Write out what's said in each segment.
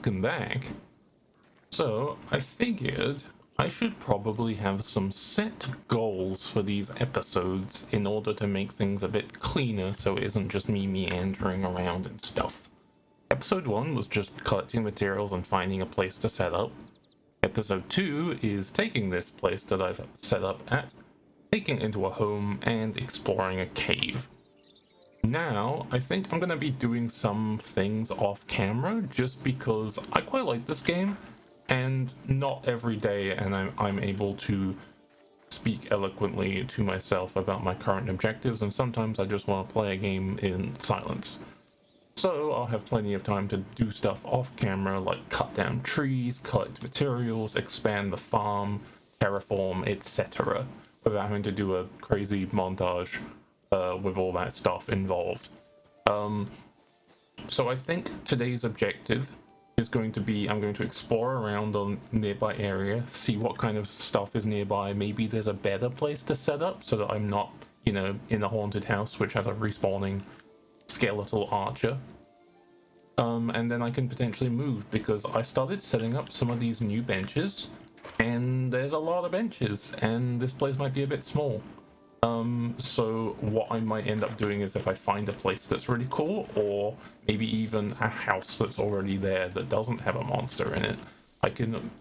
welcome back. So, I figured I should probably have some set goals for these episodes in order to make things a bit cleaner so it isn't just me meandering around and stuff. Episode 1 was just collecting materials and finding a place to set up. Episode 2 is taking this place that I've set up at, taking it into a home, and exploring a cave. Now, I think I'm going to be doing some things off camera just because I quite like this game, and not every day and I'm able to speak eloquently to myself about my current objectives, and sometimes I just want to play a game in silence. So I'll have plenty of time to do stuff off camera, like cut down trees, collect materials, expand the farm, terraform, etc., without having to do a crazy montage with all that stuff involved. So I think today's objective is going to be, I'm going to explore around a nearby area, see what kind of stuff is nearby. Maybe there's a better place to set up so that I'm not, in a haunted house which has a respawning skeletal archer. And then I can potentially move, because I started setting up some of these new benches, and there's a lot of benches, and this place might be a bit small. So what I might end up doing is, if I find a place that's really cool, or maybe even a house that's already there that doesn't have a monster in it, I can,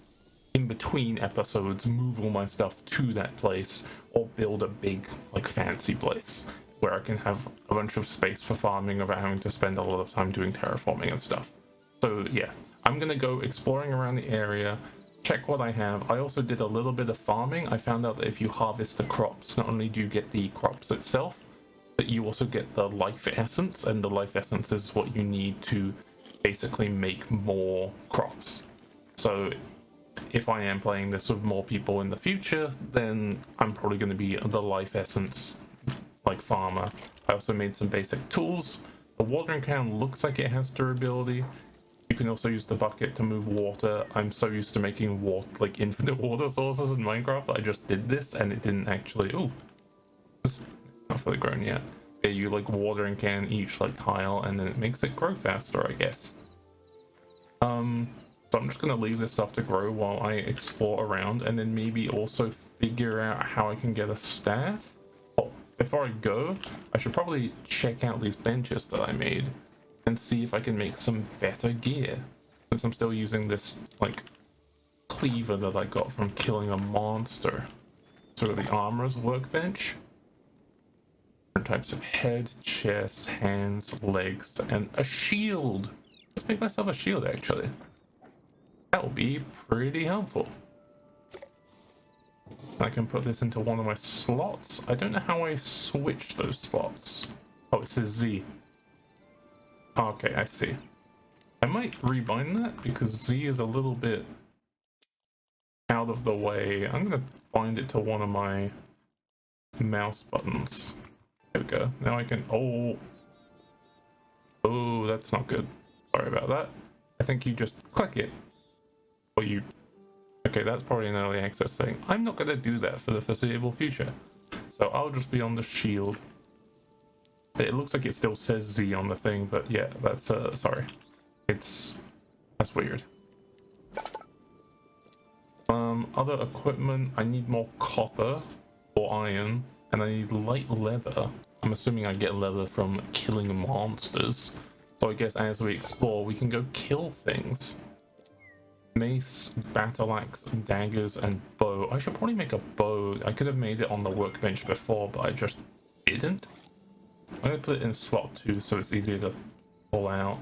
in between episodes, move all my stuff to that place, or build a big, fancy place where I can have a bunch of space for farming without having to spend a lot of time doing terraforming and stuff. So yeah, I'm gonna go exploring around the area, check what I have. I also did a little bit of farming. I found out that if you harvest the crops, not only do you get the crops itself, but you also get the life essence, and the life essence is what you need to basically make more crops. So if I am playing this with more people in the future, then I'm probably going to be the life essence farmer. I also made some basic tools. The watering can looks like it has durability. You can also use the bucket to move water. I'm so used to making water, infinite water sources in Minecraft, that I just did this and it didn't actually. Oh, it's not fully grown yet. Yeah, you watering can each tile, and then it makes it grow faster, I guess. So I'm just gonna leave this stuff to grow while I explore around, and then maybe also figure out how I can get a staff. Oh, before I go, I should probably check out these benches that I made and see if I can make some better gear, since I'm still using this cleaver that I got from killing a monster. So the armorer's workbench, different types of head, chest, hands, legs, and a shield. Let's make myself a shield, actually. That will be pretty helpful. I can put this into one of my slots. I don't know how I switch those slots. Oh, it says Z. Okay, I see. I might rebind that, because Z is a little bit out of the way. I'm gonna bind it to one of my mouse buttons. There we go. Now I can... Oh, that's not good. Sorry about that. I think you just click it. Or you... Okay, that's probably an early access thing. I'm not gonna do that for the foreseeable future. So I'll just be on the shield. It looks like it still says Z on the thing, but yeah, that's, sorry. That's weird. Other equipment, I need more copper or iron, and I need light leather. I'm assuming I get leather from killing monsters. So I guess as we explore, we can go kill things. Mace, battle axe, daggers, and bow. I should probably make a bow. I could have made it on the workbench before, but I just didn't. I'm gonna put it in slot 2 so it's easier to pull out.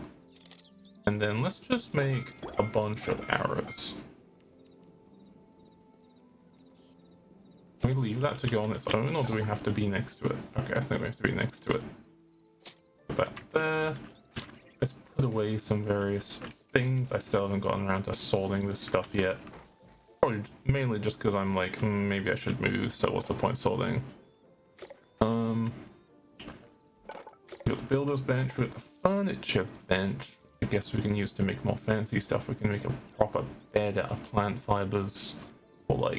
And then let's just make a bunch of arrows. Can we leave that to go on its own, or do we have to be next to it? Okay, I think we have to be next to it. Put that there. Let's put away some various things. I still haven't gotten around to sorting this stuff yet. Probably mainly just because I'm maybe I should move, so what's the point sorting? We got the builder's bench, we got the furniture bench. I guess we can use to make more fancy stuff. We can make a proper bed out of plant fibers, or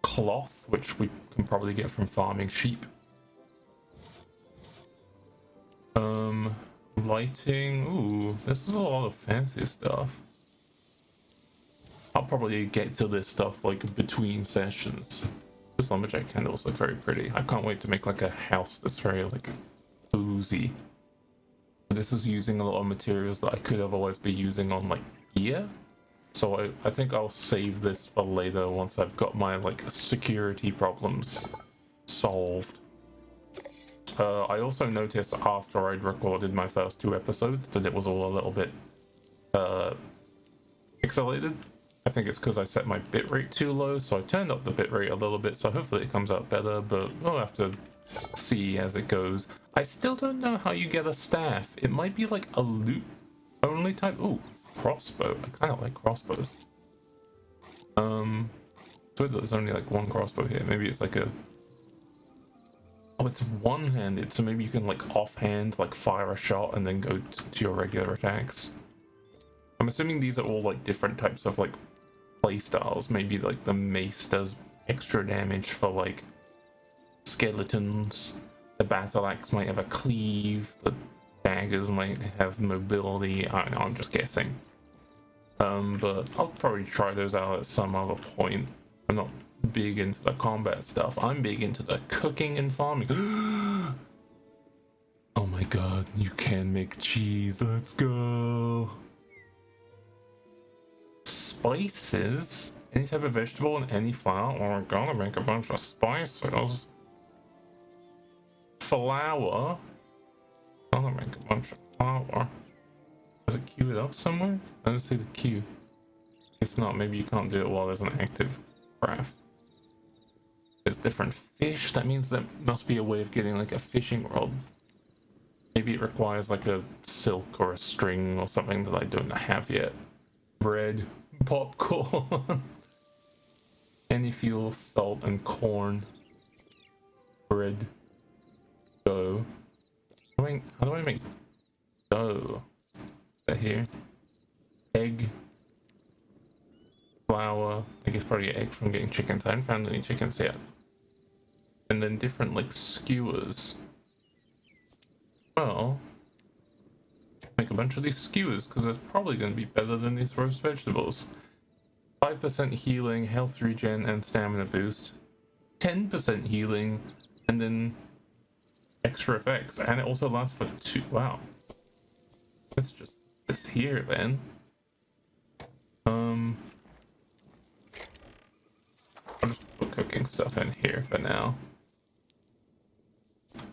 cloth, which we can probably get from farming sheep. Lighting. Ooh, this is a lot of fancy stuff. I'll probably get to this stuff like between sessions. Those lumberjack candles look very pretty. I can't wait to make like a house that's very like cozy. This is using a lot of materials that I could otherwise be using on like gear. So I think I'll save this for later once I've got my like security problems solved. I also noticed after I'd recorded my first 2 episodes that it was all a little bit pixelated. I think it's because I set my bitrate too low, so I turned up the bitrate a little bit, so hopefully it comes out better, but we'll have to see as it goes. I still don't know how you get a staff. It might be like a loot only type. Ooh, crossbow. I kind of like crossbows. So there's only like 1 crossbow here. Maybe it's like a... Oh, it's one-handed, so maybe you can like offhand like fire a shot and then go to your regular attacks. I'm assuming these are all like different types of like playstyles. Maybe like the mace does extra damage for like skeletons. The battle axe might have a cleave. The daggers might have mobility. I don't know, I'm just guessing. But I'll probably try those out at some other point. I'm not big into the combat stuff. I'm big into the cooking and farming. Oh my god, you can make cheese. Let's go. Spices. Any type of vegetable and any flour. Oh, we're gonna make a bunch of spices. Flour. Gonna make a bunch of flour. Does it queue it up somewhere? I don't see the queue. It's not. Maybe you can't do it while there's an active craft. There's different fish. That means there must be a way of getting like a fishing rod. Maybe it requires like a silk or a string or something that I don't have yet. Bread, popcorn, any fuel, salt, and corn. Bread, dough. How do I make dough? Is that here? Egg, flour. I guess probably egg from getting chickens. I haven't found any chickens yet. And then different like skewers. Well, make a bunch of these skewers because it's probably going to be better than these roast vegetables. 5% healing, health regen, and stamina boost. 10% healing, and then extra effects. And it also lasts for 2. Wow. Let's just put this here then. I'll just put cooking stuff in here for now.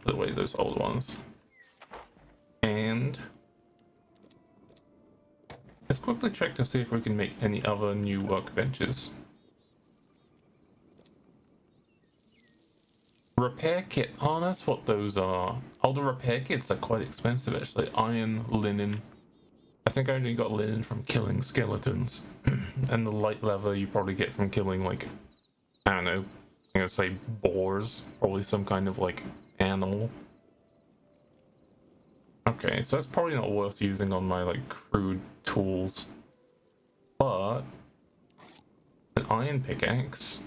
Put away those old ones. And let's quickly check to see if we can make any other new workbenches. Repair kit. Oh, that's what those are. Oh, the repair kits are quite expensive actually. Iron, linen. I think I only got linen from killing skeletons. And the light leather you probably get from killing like, I don't know, I'm gonna say boars. Probably some kind of like animal. Okay, so that's probably not worth using on my like crude tools. But an iron pickaxe.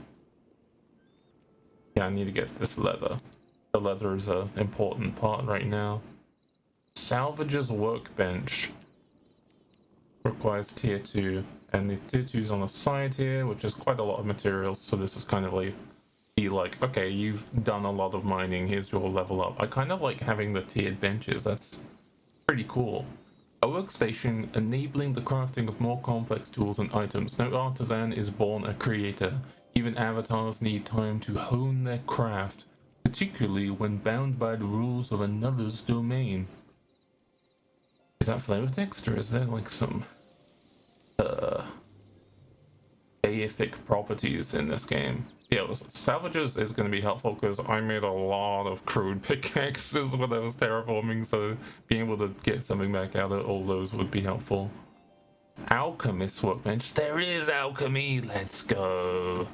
Yeah, I need to get this leather. The leather is an important part right now. Salvager's workbench requires tier 2, and the tier 2 is on the side here, which is quite a lot of materials, so this is kind of like okay, you've done a lot of mining, here's your level up. I kind of like having the tiered benches. That's pretty cool. A workstation enabling the crafting of more complex tools and items. No artisan is born a creator. Even avatars need time to hone their craft, particularly when bound by the rules of another's domain. Is that flavor text, or is there like some deific properties in this game? Yeah, salvages is going to be helpful because I made a lot of crude pickaxes when I was terraforming, so being able to get something back out of all those would be helpful. Alchemist workbench. There is alchemy. Let's go.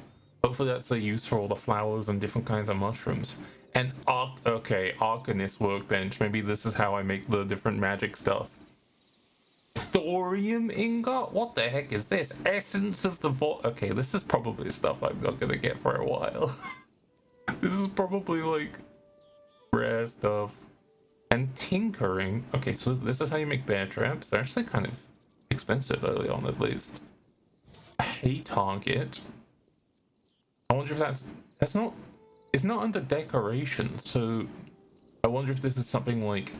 Hopefully that's a use for all the flowers and different kinds of mushrooms. And Arcanist workbench. Maybe this is how I make the different magic stuff. Thorium ingot? What the heck is this? Essence of the vault. Okay, this is probably stuff I'm not gonna get for a while. This is probably like rare stuff. And tinkering. Okay, so this is how you make bear traps. They're actually kind of expensive early on, at least. Hay target. I wonder if that's not. It's not under decoration, so I wonder if this is something like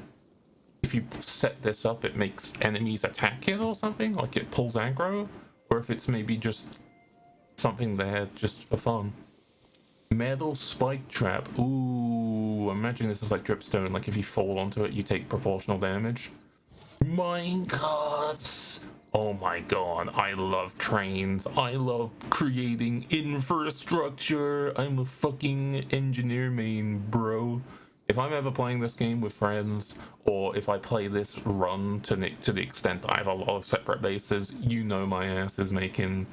if you set this up, it makes enemies attack it or something, like it pulls aggro, or if it's maybe just something there just for fun. Metal spike trap. Ooh, imagine this is like dripstone. Like if you fall onto it, you take proportional damage. Minecarts. Oh my god, I love trains. I love creating infrastructure. I'm a fucking engineer main, bro. If I'm ever playing this game with friends, or if I play this run to the extent that I have a lot of separate bases, you know my ass is making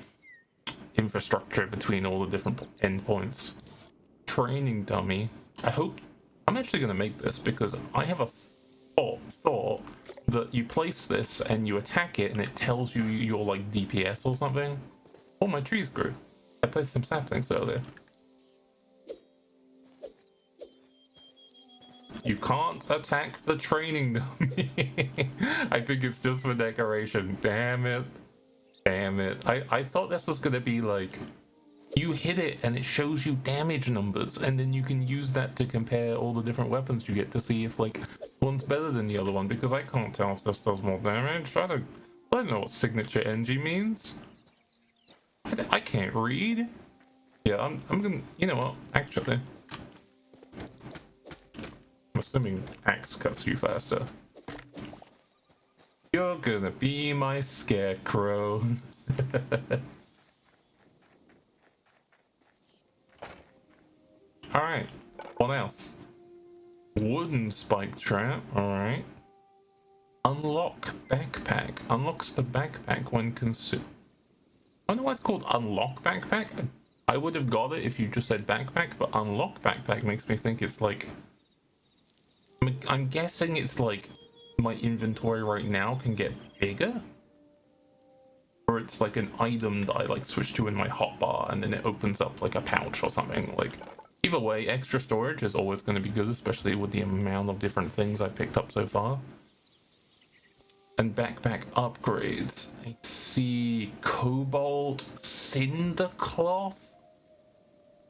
infrastructure between all the different endpoints. Training dummy. I hope I'm actually going to make this because I have a thought that you place this and you attack it and it tells you your like DPS or something. Oh, my trees grew. I placed some saplings earlier. You can't attack the training dummy. I think it's just for decoration. Damn it. Damn it. I thought this was going to be like you hit it and it shows you damage numbers, and then you can use that to compare all the different weapons you get to see if like one's better than the other one, because I can't tell if this does more damage. I don't know what signature NG means. I can't read. Yeah, I'm gonna, you know what, actually I'm assuming axe cuts you faster. You're gonna be my scarecrow. Alright, what else? Wooden spike trap, alright. Unlock backpack. Unlocks the backpack when consumed. I don't know why it's called unlock backpack. I would have got it if you just said backpack, but unlock backpack makes me think it's like... I'm guessing it's like my inventory right now can get bigger? Or it's like an item that I like switch to in my hotbar and then it opens up like a pouch or something. Like, either way, extra storage is always going to be good, especially with the amount of different things I've picked up so far. And backpack upgrades. I see cobalt cinder cloth,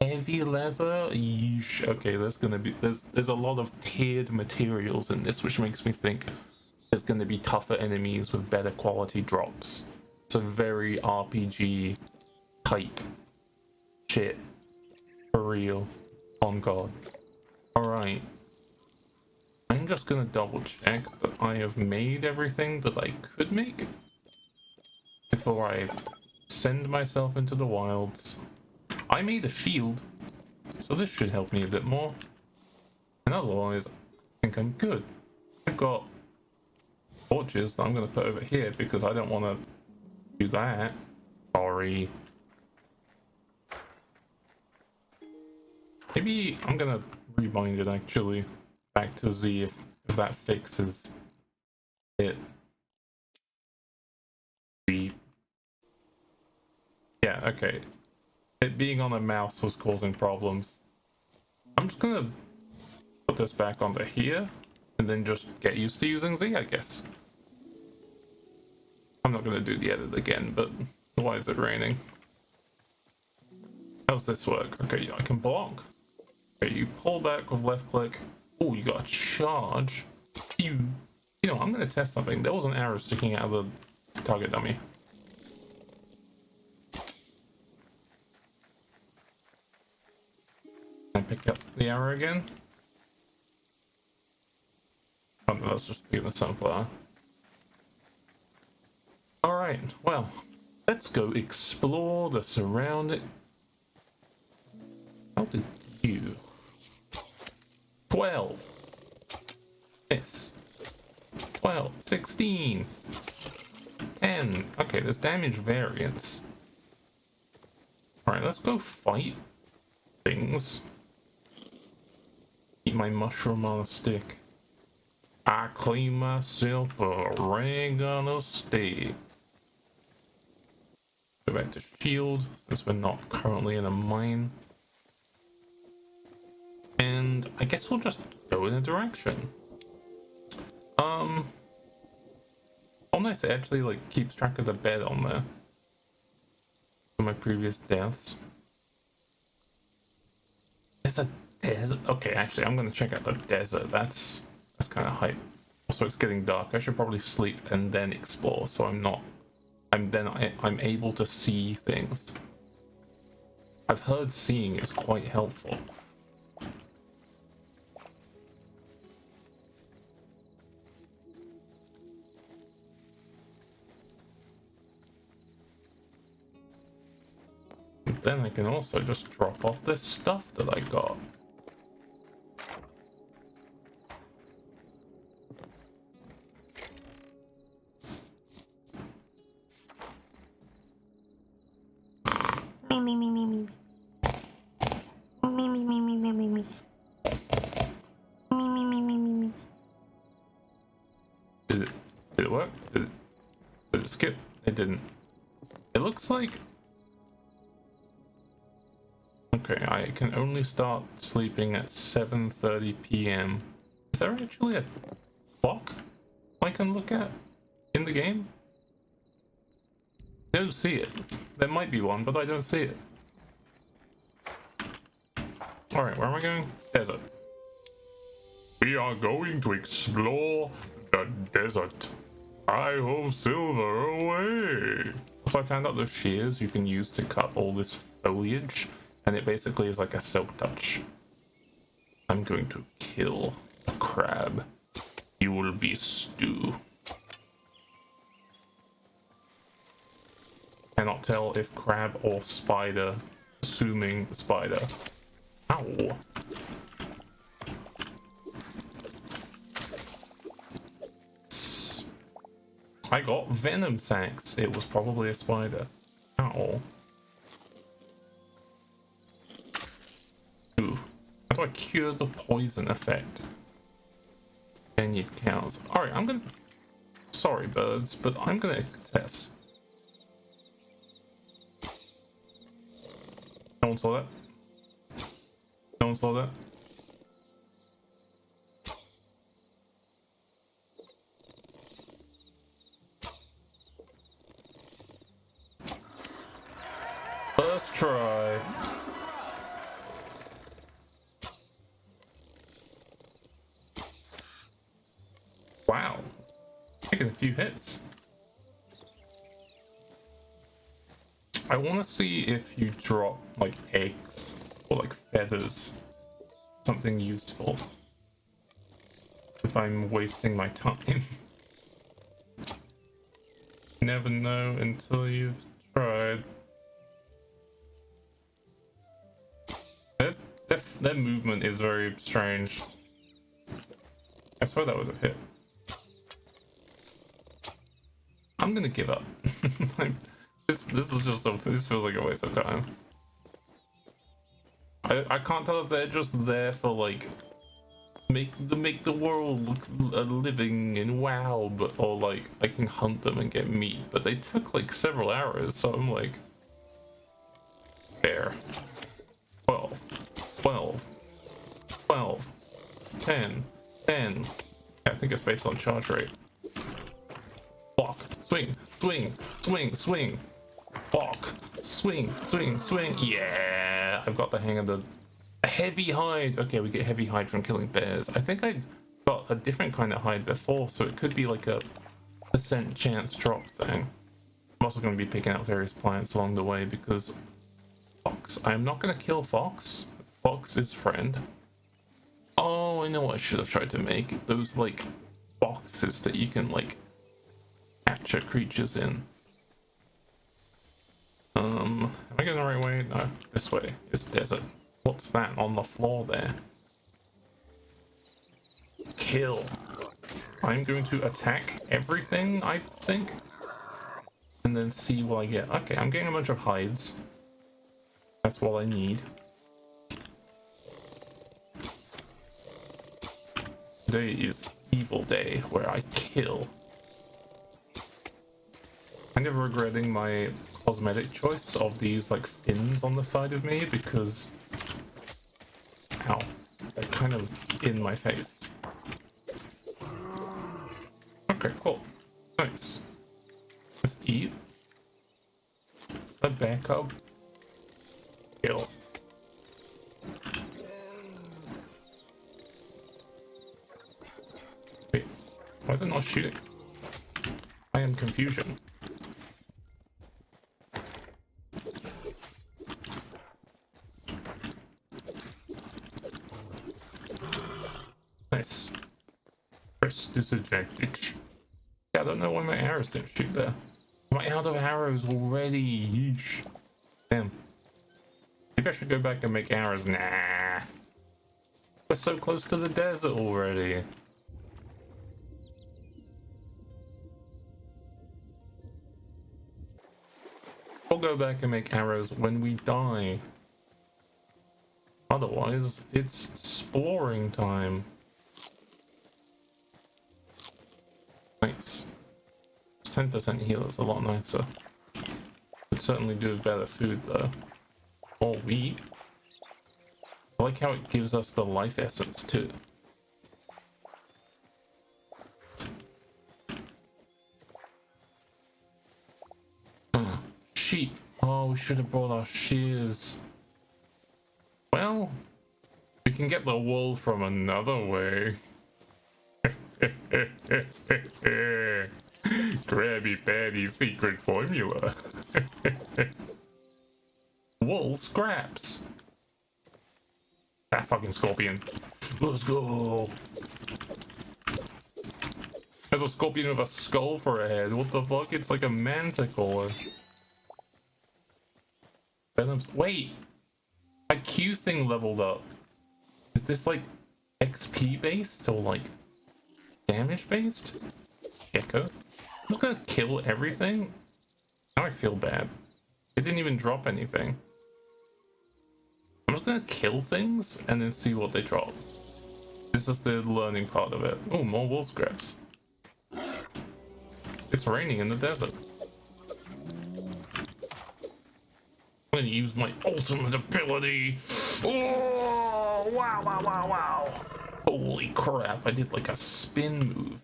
heavy leather. Yeesh. Okay, there's a lot of tiered materials in this, which makes me think there's going to be tougher enemies with better quality drops. It's a very RPG type shit. For real. On God. Alright. I'm just gonna double check that I have made everything that I could make before I send myself into the wilds. I made a shield, so this should help me a bit more. And otherwise, I think I'm good. I've got torches that I'm gonna put over here because I don't want to do that. Sorry. Maybe I'm gonna rebind it actually back to Z if that fixes it. Z. Yeah, okay. It being on a mouse was causing problems. I'm just gonna put this back onto here and then just get used to using Z, I guess. I'm not gonna do the edit again, but why is it raining? How's this work? Okay, I can block. Okay, you pull back with left click. Oh, you got a charge. You know, I'm gonna test something. There was an arrow sticking out of the target dummy. I pick up the arrow again. Oh no, that's just being the sunflower. Alright, well, let's go explore the surrounding. How did you? 12. This. 12. 16. 10. Okay, there's damage variance. Alright, let's go fight things. Eat my mushroom on a stick. I clean myself a ring on a stick. Go back to shield, since we're not currently in a mine. And I guess we'll just go in a direction. Oh nice, it actually like keeps track of the bed on there. For my previous deaths. There's a desert. Okay, actually I'm gonna check out the desert. That's kind of hype. Also it's getting dark. I should probably sleep and then explore so I'm able to see things. I've heard seeing is quite helpful. And then I can also just drop off this stuff that I got. Did it work? Did it skip? It didn't. It looks like... Okay, I can only start sleeping at 7:30 p.m. Is there actually a clock I can look at in the game? I don't see it. There might be one, but I don't see it. Alright, where am I going? Desert. We are going to explore the desert. I hope silver away. So I found out those shears you can use to cut all this foliage, and it basically is like a silk touch. I'm going to kill a crab. You will be stew. Cannot tell if crab or spider, assuming spider. Ow. I got venom sacs. It was probably a spider. Ow. Ooh. How do I cure the poison effect? Vineyard cows. Alright, I'm gonna... Sorry, birds, but I'm gonna test. No one saw that? No one saw that? First try. Wow. Taking a few hits. I want to see if you drop like eggs or like feathers, something useful. If I'm wasting my time. Never know until you've tried. Their movement is very strange. I swear that would have hit. I'm gonna give up. Like, this feels like a waste of time. I can't tell if they're just there for like make the world look a living and wow, but or like I can hunt them and get meat. But they took like several hours, so I'm like, fair. 12, 12, 12, 10, 10. I think it's based on charge rate. Block, swing, swing, swing, swing. Block, swing, swing, swing. Yeah, I've got the hang of the heavy hide. Okay, we get heavy hide from killing bears. I think I got a different kind of hide before, so it could be like a % chance drop thing. I'm also going to be picking out various plants along the way because fox. I'm not going to kill fox. Fox is friend. Oh, I know what I should have tried to make. Those like boxes that you can like capture creatures in. Am I going the right way? No, this way is desert. What's that on the floor there? Kill. I'm going to attack everything, I think, and then see what I get. Okay, I'm getting a bunch of hides. That's what I need. Today is evil day where I kill. Kind of regretting my cosmetic choice of these like fins on the side of me because ow, they're kind of in my face. Okay, cool. Nice. Let's eat. A backup. Kill. Wait, why is it not shooting? I am confusion. Nice. Press disadvantage. Yeah, I don't know why my arrows didn't shoot there. I'm out of arrows already. Yeesh. Damn. Maybe I should go back and make arrows. Nah. We're so close to the desert already. We'll go back and make arrows when we die. Otherwise, it's exploring time. Nice. 10% heal is a lot nicer. Could certainly do with better food though. Or wheat. I like how it gives us the life essence too. Sheep. Oh, we should have brought our shears. Well, we can get the wool from another way. Krabby Patty secret formula. Wool scraps. That fucking scorpion. Let's go. There's a scorpion with a skull for a head. What the fuck? It's like a manticore. Venom's. Wait. My Q thing leveled up. Is this like XP based or like damage based? Gecko. I'm just gonna kill everything. Now I feel bad. It didn't even drop anything. I'm just gonna kill things and then see what they drop. This is the learning part of it. Oh, more wool scraps. It's raining in the desert. I'm gonna use my ultimate ability. Oh, wow, wow, wow, wow. Holy crap, I did like a spin move.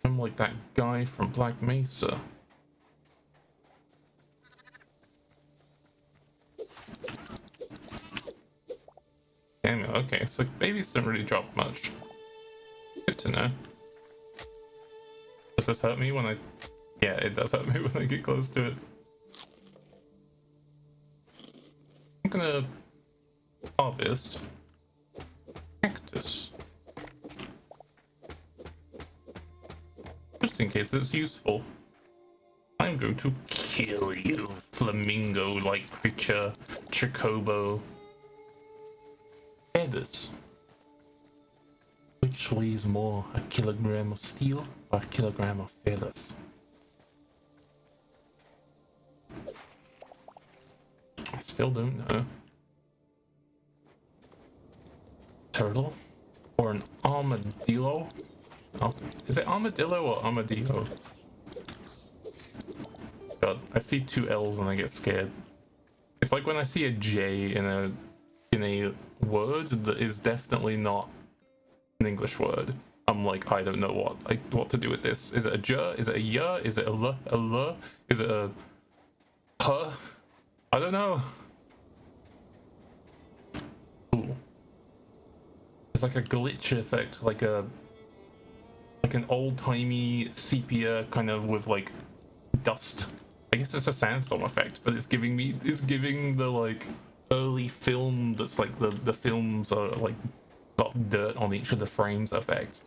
I'm like that guy from Black Mesa. Damn it, okay, so babies don't really drop much. Good to know. Does this hurt me when I... Yeah, it does hurt me when I get close to it. I'm gonna harvest cactus. Just in case it's useful. I'm going to kill you, flamingo-like creature, chocobo. Feathers. Which weighs more, a kilogram of steel or a kilogram of feathers? I still don't know. Turtle? Or an armadillo? Oh, is it armadillo or armadillo? God, I see two L's and I get scared. It's like when I see a J in a word that is definitely not an English word. I'm like, I don't know what to do with this. Is it a J? Is it a Y? Is it a L? Is it a H? I don't know. Ooh. It's like a glitch effect, like an old-timey sepia kind of with like dust. I guess it's a sandstorm effect, but it's giving the like early film that's like the films are like got dirt on each of the frames effect.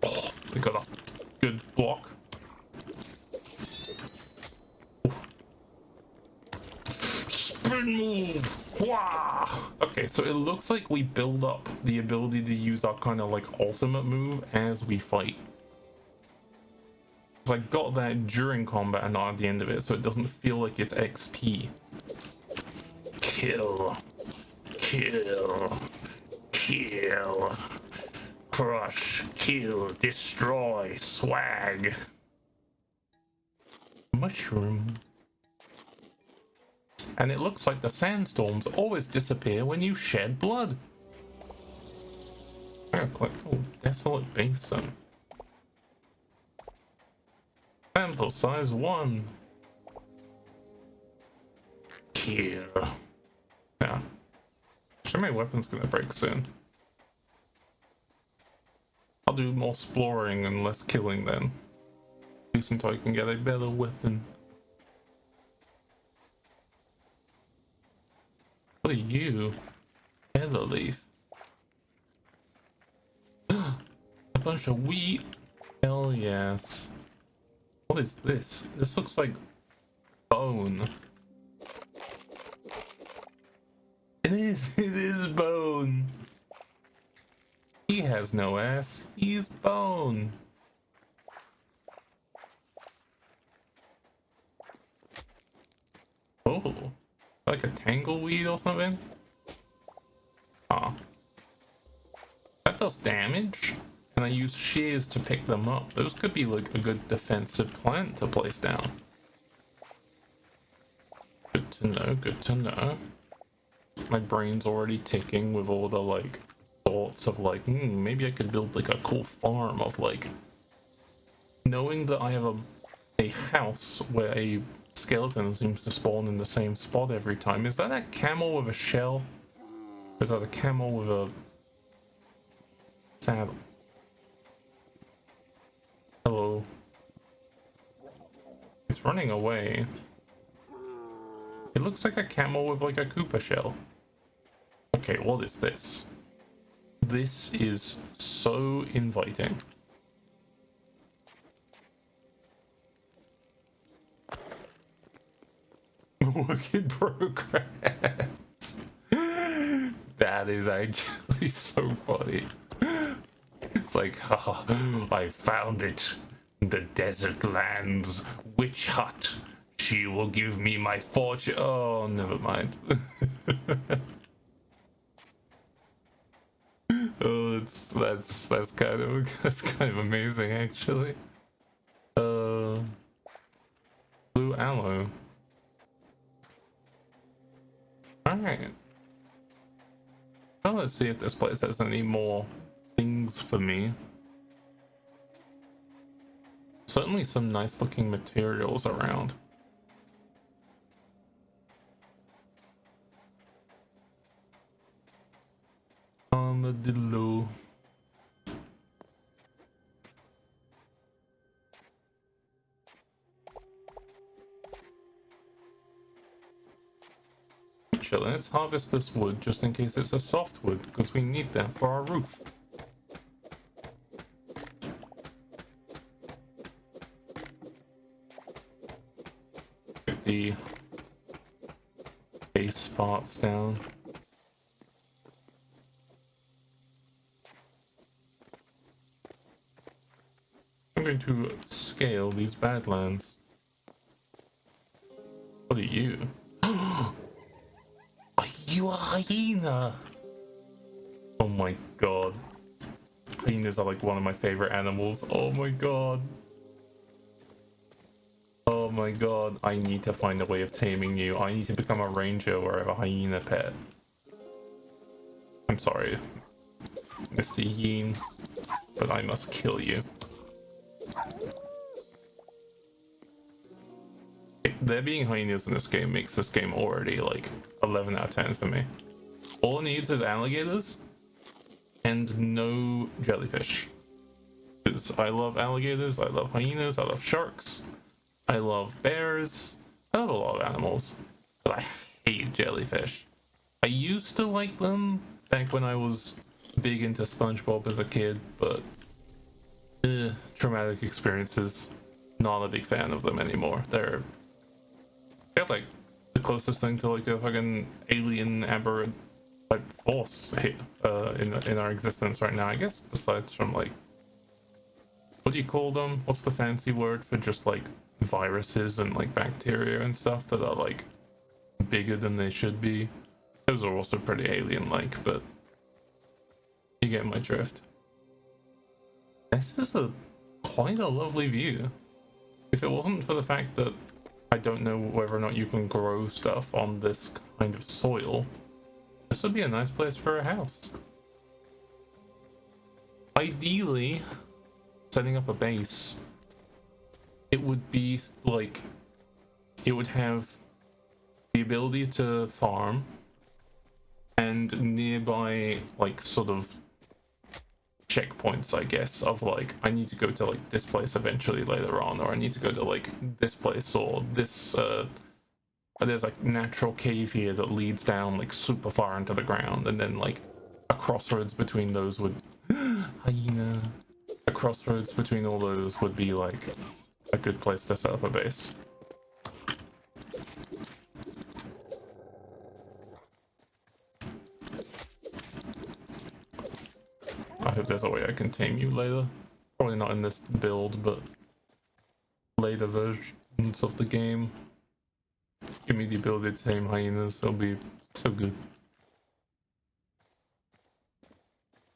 Oh, we got a good block. Spin move! Wah! Okay, so it looks like we build up the ability to use our kind of like ultimate move as we fight. So I got that during combat and not at the end of it, so it doesn't feel like it's XP. Kill. Kill. Kill. Crush. Kill. Destroy. Swag. Mushroom. And it looks like the sandstorms always disappear when you shed blood. I gotta collect. Oh, desolate basin. Sample size 1. Here. Yeah. Sure, my weapon's gonna break soon. I'll do more exploring and less killing then. At least until I can get a better weapon. What are you? Heather leaf. A bunch of wheat. Hell yes. What is this? This looks like bone. It is bone. He has no ass. He's bone. Oh, like a tangleweed or something? Ah. That does damage. And I use shears to pick them up. Those could be like a good defensive plant to place down. Good to know, good to know. My brain's already ticking with all the like thoughts of like, maybe I could build like a cool farm of like, knowing that I have a house where a skeleton seems to spawn in the same spot every time. Is that a camel with a shell? Or is that a camel with a saddle? Hello. It's running away. It looks like a camel with like a Koopa shell. Okay, what is this? This is so inviting. Work in progress. That is actually so funny. It's like, haha, I found it. The desert lands witch hut. She will give me my fortune. Oh, never mind. Oh, that's kind of amazing actually. Blue aloe. Alright. Well, let's see if this place has any more things for me. Certainly some nice looking materials around. Armadillo. Chill, let's harvest this wood just in case it's a soft wood, because we need that for our roof. Get the base parts down. I'm going to scale these badlands. What are you? Are you a hyena? Oh my god. Hyenas are like one of my favorite animals. Oh my god. Oh my god. I need to find a way of taming you. I need to become a ranger where I have a hyena pet. I'm sorry, Mr. Yeen, but I must kill you. There being hyenas in this game makes this game already like 11 out of 10 for me. All it needs is alligators and no jellyfish. Because I love alligators, I love hyenas, I love sharks, I love bears, I love a lot of animals, but I hate jellyfish. I used to like them back when I was big into SpongeBob as a kid, but traumatic experiences. Not a big fan of them anymore. They're like the closest thing to like a fucking alien aberrant type force in our existence right now, I guess, besides from like, what do you call them? What's the fancy word for just like viruses and like bacteria and stuff that are like bigger than they should be? Those are also pretty alien-like, but you get my drift. This is quite a lovely view. If it wasn't for the fact that I don't know whether or not you can grow stuff on this kind of soil, this would be a nice place for a house. ideally, setting up a base, it would be like, it would have the ability to farm and nearby, like, sort of checkpoints, I guess, of like, I need to go to like this place eventually later on, or I need to go to like this place, or this there's like natural cave here that leads down like super far into the ground, and then like a crossroads between those would hyena, a crossroads between all those would be like a good place to set up a base. I hope there's a way I can tame you later. Probably not in this build, but later versions of the game. Give me the ability to tame hyenas, it'll be so good.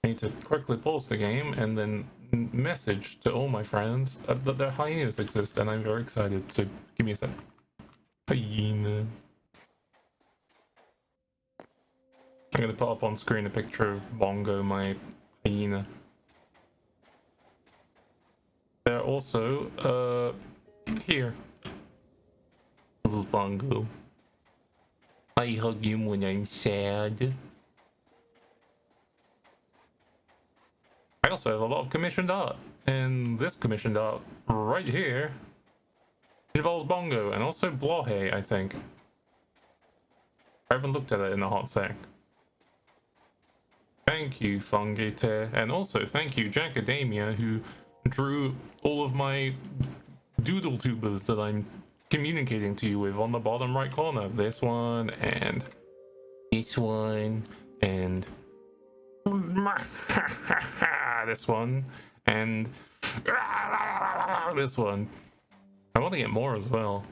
I need to quickly pause the game and then message to all my friends that their hyenas exist, and I'm very excited, so give me a sec. Hyena. I'm gonna put up on screen a picture of Bongo, my hyena. They're also, here. This is Bongo. I hug you when I'm sad. I also have a lot of commissioned art, and this commissioned art right here involves Bongo and also Blohe, I think. I haven't looked at it in a hot sec. Thank you, Fungite, and also thank you, Jackademia, who drew all of my doodle tubers that I'm communicating to you with on the bottom right corner. This one, and this one, and this one, and this one. I want to get more as well.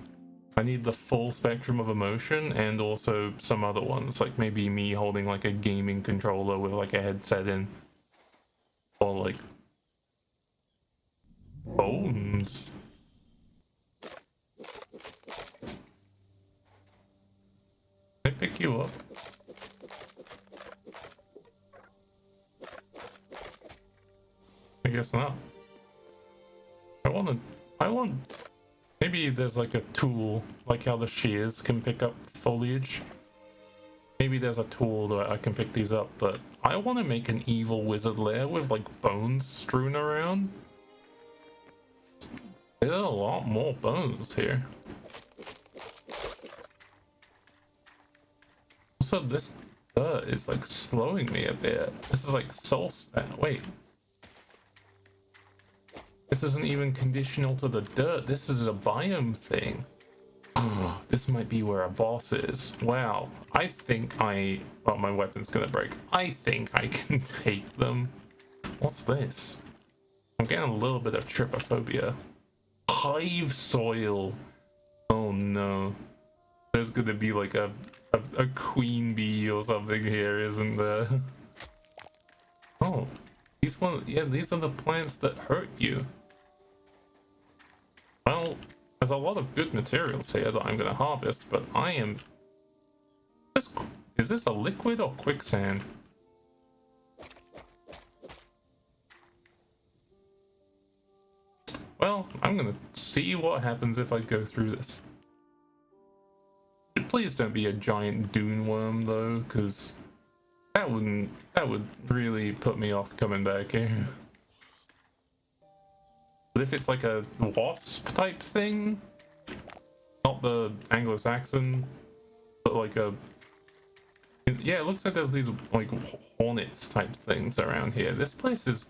I need the full spectrum of emotion, and also some other ones, like maybe me holding like a gaming controller with like a headset in, or like bones. Can I pick you up? I guess not. I want, maybe there's like a tool, like how the shears can pick up foliage. Maybe there's a tool that I can pick these up, but I want to make an evil wizard lair with like bones strewn around. There are a lot more bones here. Also, this dirt is like slowing me a bit. This is like soul stat. Wait. This isn't even conditional to the dirt. This is a biome thing. Oh, this might be where a boss is. Wow. I think well, my weapon's gonna break. I think I can take them. What's this? I'm getting a little bit of trypophobia. Hive soil. Oh no. There's gonna be like a queen bee or something here, isn't there? Oh. These are the plants that hurt you. Well, there's a lot of good materials here that I'm gonna harvest, but I am... Is this a liquid or quicksand? Well, I'm gonna see what happens if I go through this. Please don't be a giant dune worm though, because that would really put me off coming back here. But if it's like a wasp type thing, not the Anglo-Saxon, but like a... Yeah, it looks like there's these like hornets type things around here. This place is...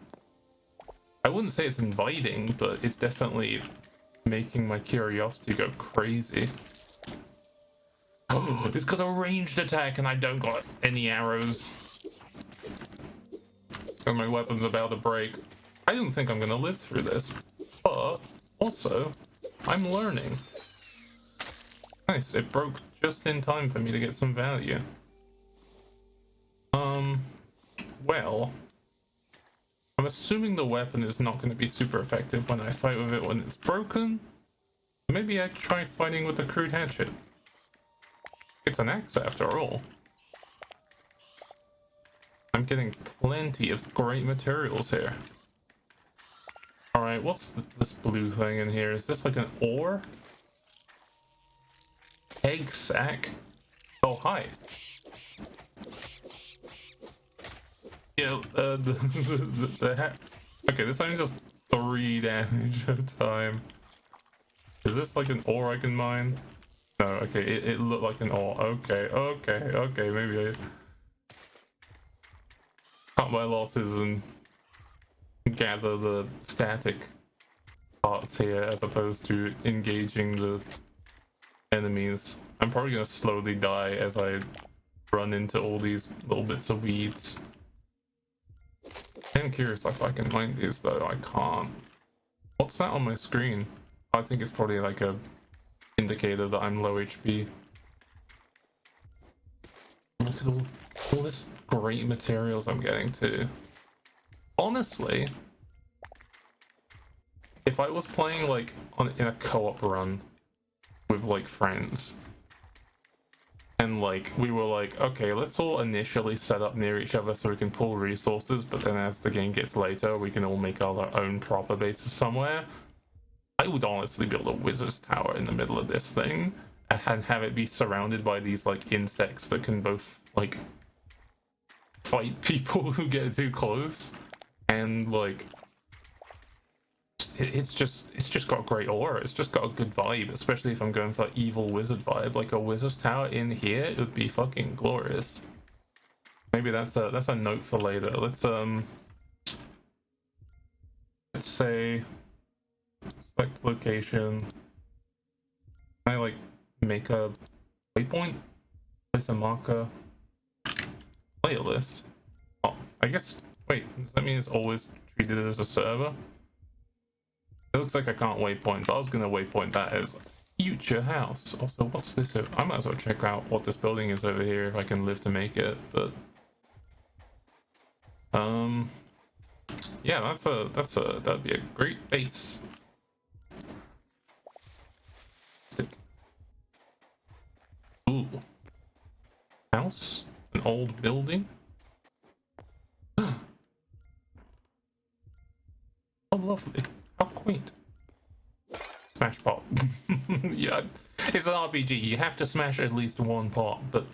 I wouldn't say it's inviting, but it's definitely making my curiosity go crazy. Oh, it's got a ranged attack and I don't got any arrows. And my weapon's about to break. I don't think I'm gonna live through this. But also, I'm learning. Nice, it broke just in time for me to get some value. Well, I'm assuming the weapon is not going to be super effective when I fight with it when it's broken. Maybe I try fighting with a crude hatchet. It's an axe after all. I'm getting plenty of great materials here. Alright, what's this blue thing in here? Is this like an ore? Egg sack? Oh, hi. Yeah, okay, this only does 3 damage at a time. Is this like an ore I can mine? No, okay, it looked like an ore. Okay, maybe I cut my losses and gather the static parts here as opposed to engaging the enemies. I'm probably gonna slowly die as I run into all these little bits of weeds. I'm curious if I can mine these though. I can't. What's that on my screen? I think it's probably like a indicator that I'm low HP. Look at all this great materials I'm getting too. Honestly, if I was playing like in a co-op run with like friends, and like we were like, okay, let's all initially set up near each other so we can pull resources, but then as the game gets later, we can all make our own proper bases somewhere. I would honestly build a wizard's tower in the middle of this thing and have it be surrounded by these like insects that can both like fight people who get too close, and like it's just got great aura. It's just got a good vibe, especially if I'm going for evil wizard vibe. Like a wizard's tower in here, it would be fucking glorious. Maybe that's a note for later. Let's say select location. Can I like make a waypoint? Place a marker. Playlist. Oh, I guess. Wait, does that mean it's always treated as a server? It looks like I can't waypoint, but I was gonna waypoint that as future house. Also, what's this? I might as well check out what this building is over here if I can live to make it. But yeah, that'd be a great base. Ooh, house, an old building. Oh, lovely. How quaint. Smash pot. Yeah, it's an RPG. You have to smash at least one pot, but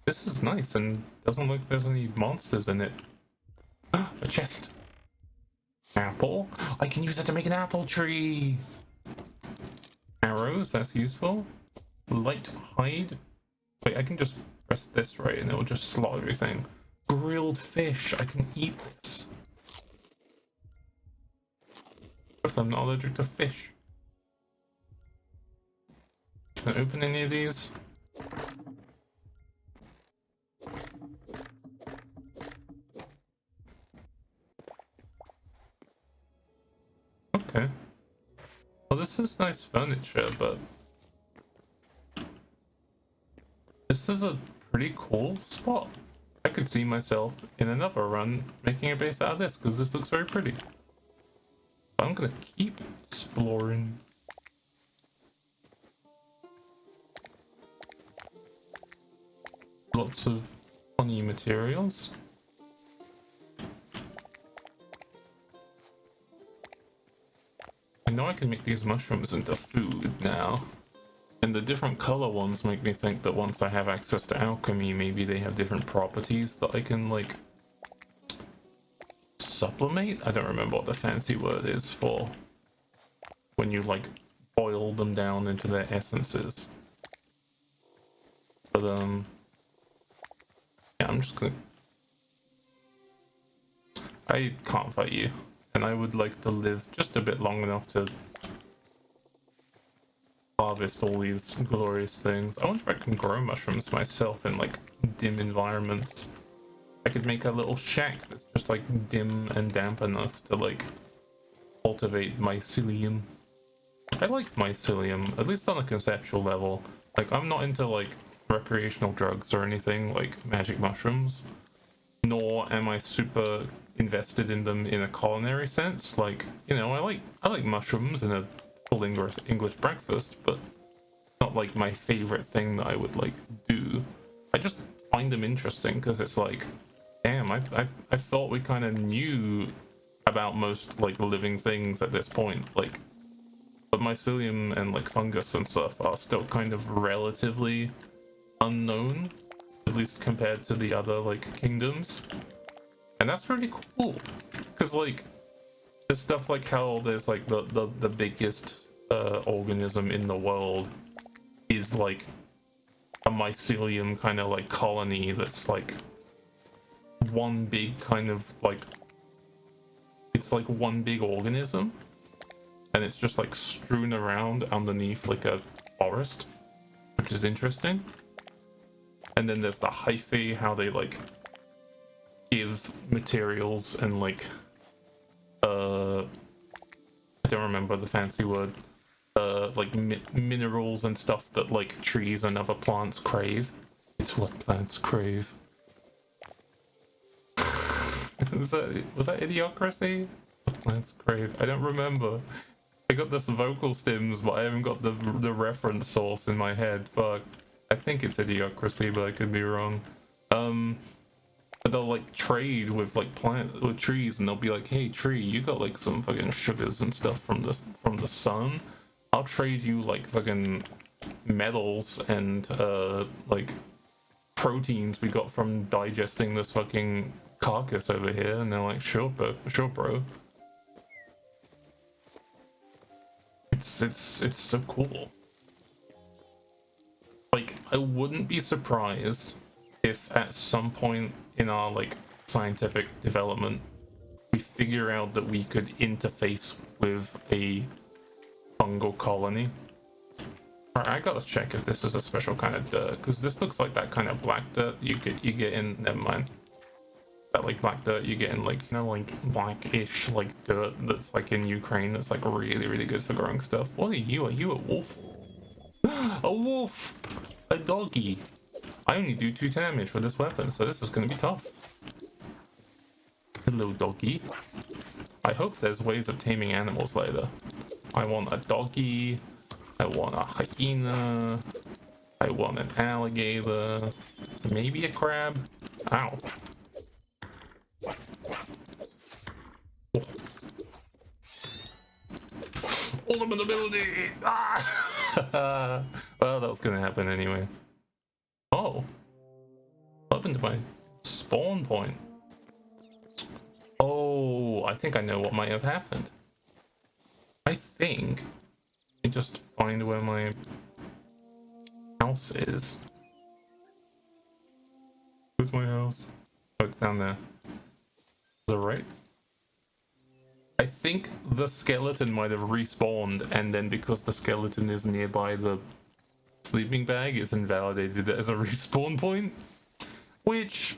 this is nice and doesn't look like there's any monsters in it. A chest. Apple. I can use it to make an apple tree. Arrows, that's useful. Light hide. Wait, I can just press this right and it'll just slot everything. Grilled fish. I can eat this. If I'm not allergic to fish. Can I open any of these? Okay. Well, this is nice furniture, but this is a pretty cool spot. I could see myself in another run making a base out of this because this looks very pretty. I'm gonna keep exploring. Lots of funny materials. I know I can make these mushrooms into food now. And the different color ones make me think that once I have access to alchemy, maybe they have different properties that I can like sublimate? I don't remember what the fancy word is for when you like boil them down into their essences. But yeah, I'm just gonna... I can't fight you, and I would like to live just a bit long enough to harvest all these glorious things. I wonder if I can grow mushrooms myself in like dim environments. I could make a little shack that's just like dim and damp enough to like cultivate mycelium. I like mycelium, at least on a conceptual level. Like, I'm not into like recreational drugs or anything like magic mushrooms, nor am I super invested in them in a culinary sense. Like, you know, I like mushrooms in a full English breakfast, but not like my favorite thing that I would like do. I just find them interesting because it's like, damn, I thought we kind of knew about most like living things at this point. Like, but mycelium and like fungus and stuff are still kind of relatively unknown, at least compared to the other like kingdoms, and that's really cool. Because like there's stuff like how there's like the biggest organism in the world is like a mycelium kind of like colony that's like one big kind of like, it's like one big organism, and it's just like strewn around underneath like a forest, which is interesting. And then there's the hyphae, how they like give materials and like I don't remember the fancy word, like minerals and stuff that like trees and other plants crave. It's what plants crave. was that Idiocracy? What plants crave. I don't remember. I got this vocal stims, but I haven't got the reference source in my head. Fuck. I think it's Idiocracy, but I could be wrong. But they'll like trade with like with trees, and they'll be like, "Hey tree, you got like some fucking sugars and stuff from the sun. I'll trade you like fucking metals and like proteins we got from digesting this fucking carcass over here." And they're like, "Sure, bro." It's so cool. Like, I wouldn't be surprised if at some point in our like scientific development we figure out that we could interface with a fungal colony. Alright, I gotta check if this is a special kind of dirt, because this looks like that kind of black dirt you get in, never mind. That like black dirt you get in like, you know, like blackish like dirt that's like in Ukraine, that's like really good for growing stuff. What are you? Are you a wolf? A wolf! A doggy! I only do 2 damage with this weapon, so this is gonna be tough. Hello, doggy. I hope there's ways of taming animals later. I want a doggy. I want a hyena. I want an alligator. Maybe a crab. Ow. Ultimate ability! Ah! Well, that was gonna happen anyway. Oh. What happened to my spawn point? Oh, I think I know what might have happened. I think I just find where my house is. Where's my house? Oh, it's down there. Is that right? I think the skeleton might have respawned, and then because the skeleton is nearby the sleeping bag, it's invalidated it as a respawn point. Which,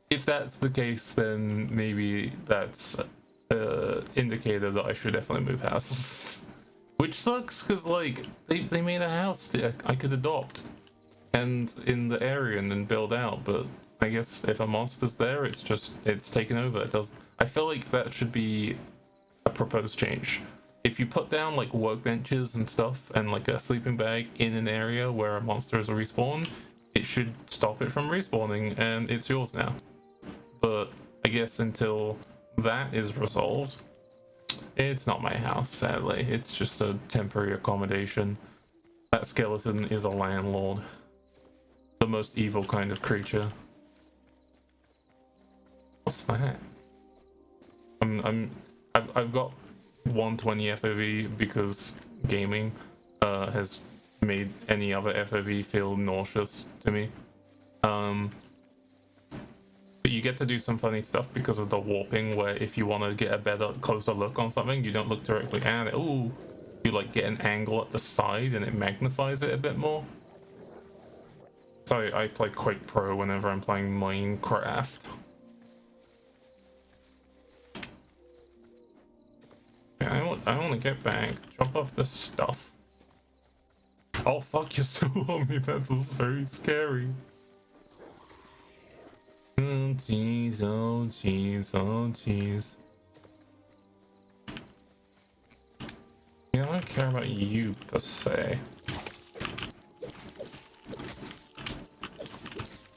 if that's the case, then maybe that's an indicator that I should definitely move houses. Which sucks, because like they made a house that I could adopt and in the area and then build out, but I guess if a monster's there, it's taken over. It does. I feel like that should be a proposed change. If you put down like workbenches and stuff and like a sleeping bag in an area where a monster is respawned, it should stop it from respawning, and it's yours now. But I guess until that is resolved, it's not my house, sadly. It's just a temporary accommodation. That skeleton is a landlord. The most evil kind of creature. What's that? I've got 120 FOV because gaming has made any other FOV feel nauseous to me. But you get to do some funny stuff because of the warping, where if you want to get a better, closer look on something, you don't look directly at it. Ooh, you like get an angle at the side and it magnifies it a bit more. So I play Quake Pro whenever I'm playing Minecraft. I want to get back. Drop off this stuff. Oh fuck, you're still on me. That's very scary. Oh jeez, oh jeez, oh jeez. Yeah, I don't care about you per se.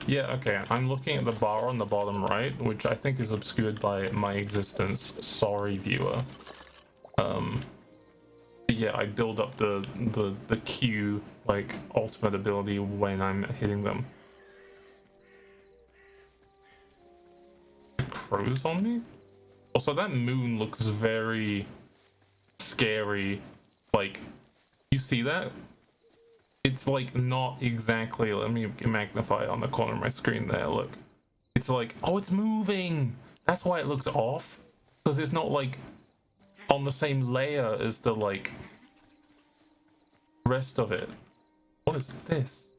Yeah, okay, I'm looking at the bar on the bottom right, which I think is obscured by my existence. Sorry, viewer. Yeah, I build up the Q, like, ultimate ability when I'm hitting them. Crows on me? Also, that moon looks very scary. Like, you see that? It's like not exactly, let me magnify it on the corner of my screen there, look. It's like, oh, it's moving! That's why it looks off. Because it's not like on the same layer as the like rest of it. What is this?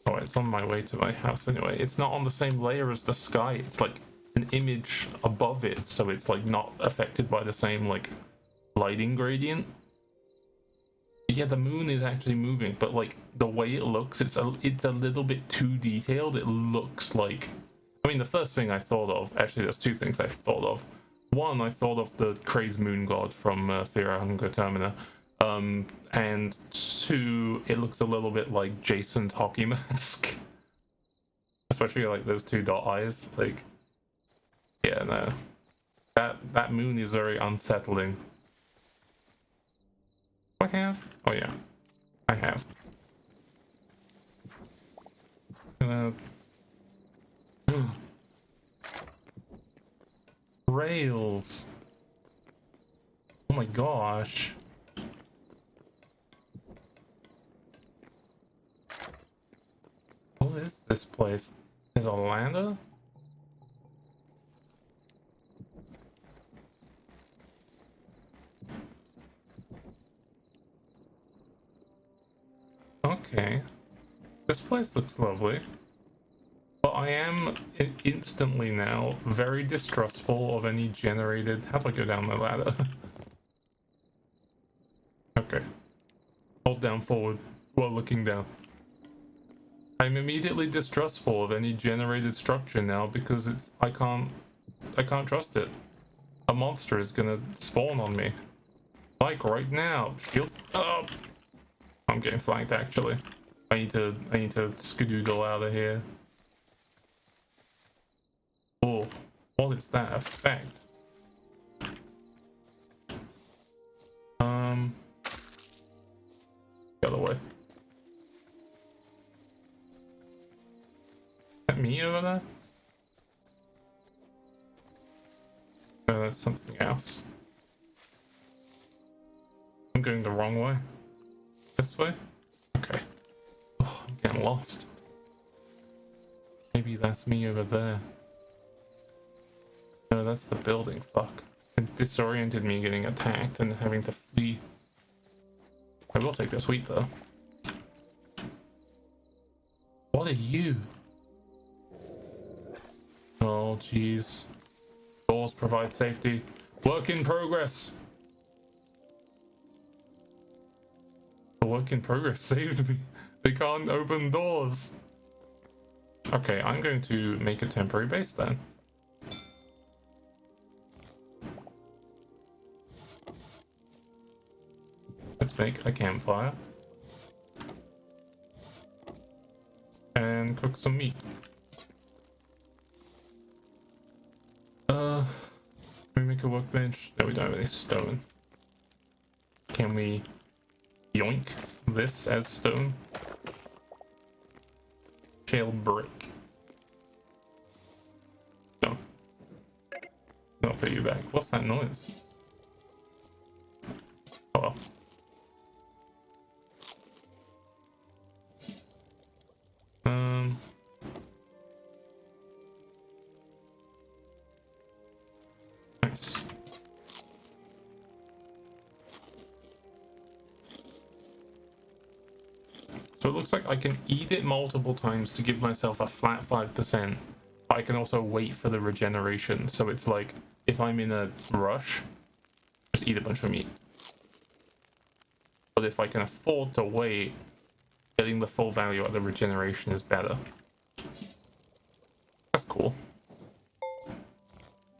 Oh, it's on my way to my house anyway. It's not on the same layer as the sky. It's like an image above it, so it's like not affected by the same like lighting gradient. Yeah, the moon is actually moving, but like the way it looks, it's a little bit too detailed. It looks like, I mean, the first thing I thought of, actually there's two things I thought of. One, I thought of the crazed moon god from Fear Hunger Termina. And two, it looks a little bit like Jason's hockey mask. Especially like those two dot eyes. Like, yeah, no. That moon is very unsettling. I have? Oh yeah, I have. Rails. Oh my gosh. What is this place? Is it a ladder? Okay. This place looks lovely. But I am instantly now very distrustful of any generated... How do I go down the ladder? Okay. Hold down forward while looking down. I'm immediately distrustful of any generated structure now because I can't trust it. A monster is gonna spawn on me. Like right now. Shield up. I'm getting flanked actually. I need to skedoodle out of here. Oh, what is that effect? The other way. Is that me over there? No, that's something else. I'm going the wrong way. This way? Okay. Oh, I'm getting lost. Maybe that's me over there. No, that's the building. Fuck. It disoriented me getting attacked and having to flee. I will take this wheat though. What are you? Oh jeez. Doors provide safety. Work in progress. The work in progress saved me. They can't open doors. Okay, I'm going to make a temporary base then. Let's make a campfire. And cook some meat. Can we make a workbench? No, we don't have any stone. Can we yoink this as stone? Shale brick. No. I'll put you back. What's that noise? Oh well. Nice. So it looks like I can eat it multiple times to give myself a flat 5%. But I can also wait for the regeneration. So it's like, if I'm in a rush, just eat a bunch of meat. But if I can afford to wait, getting the full value of the regeneration is better. That's cool.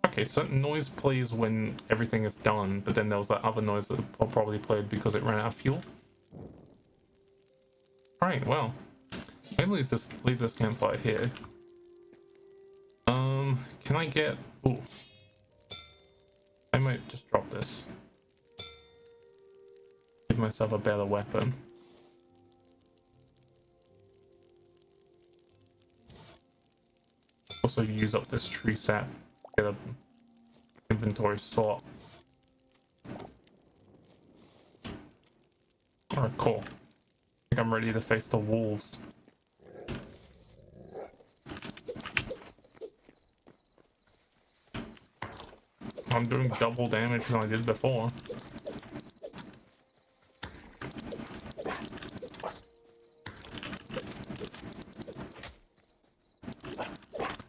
Okay, so that noise plays when everything is done, but then there was that other noise that probably played because it ran out of fuel. Alright, well, I'm Maybe leave this campfire here. Can I get... Ooh. I might just drop this. Give myself a better weapon. Also use up this tree sap. Get a inventory slot. Alright, cool. I think I'm ready to face the wolves. I'm doing double damage than I did before.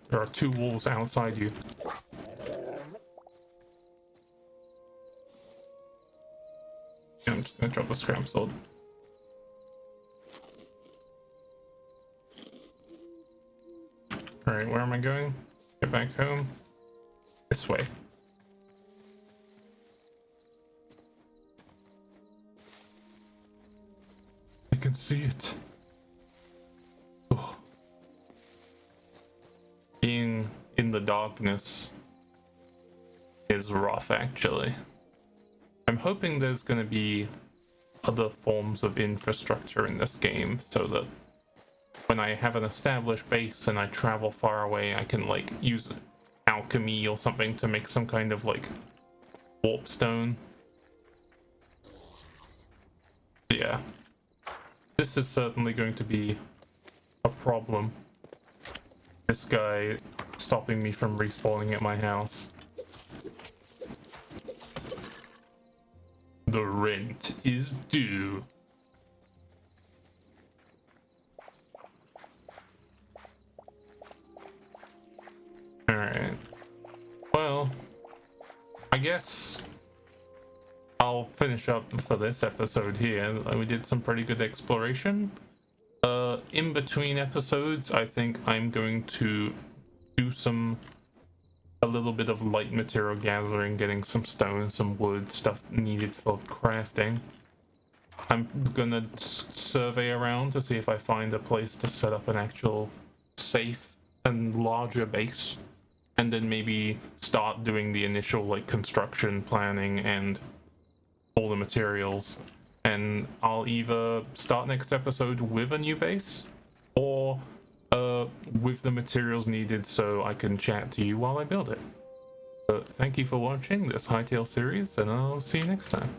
There are 2 wolves outside you. Yeah, I'm just gonna drop the scrap sword. Alright, where am I going? Get back home. This way. I can see it. Oh. Being in the darkness is rough, actually. I'm hoping there's going to be other forms of infrastructure in this game so that when I have an established base and I travel far away, I can like use alchemy or something to make some kind of like warp stone. But yeah. This is certainly going to be a problem. This guy stopping me from respawning at my house. The rent is due. Alright. Well, I guess I'll finish up for this episode here. We did some pretty good exploration. In between episodes, I think I'm going to do a little bit of light material gathering, getting some stone, some wood, stuff needed for crafting. I'm gonna survey around to see if I find a place to set up an actual safe and larger base, and then maybe start doing the initial like construction planning and all the materials. And I'll either start next episode with a new base or with the materials needed so I can chat to you while I build it. But thank you for watching this Hytale series, and I'll see you next time.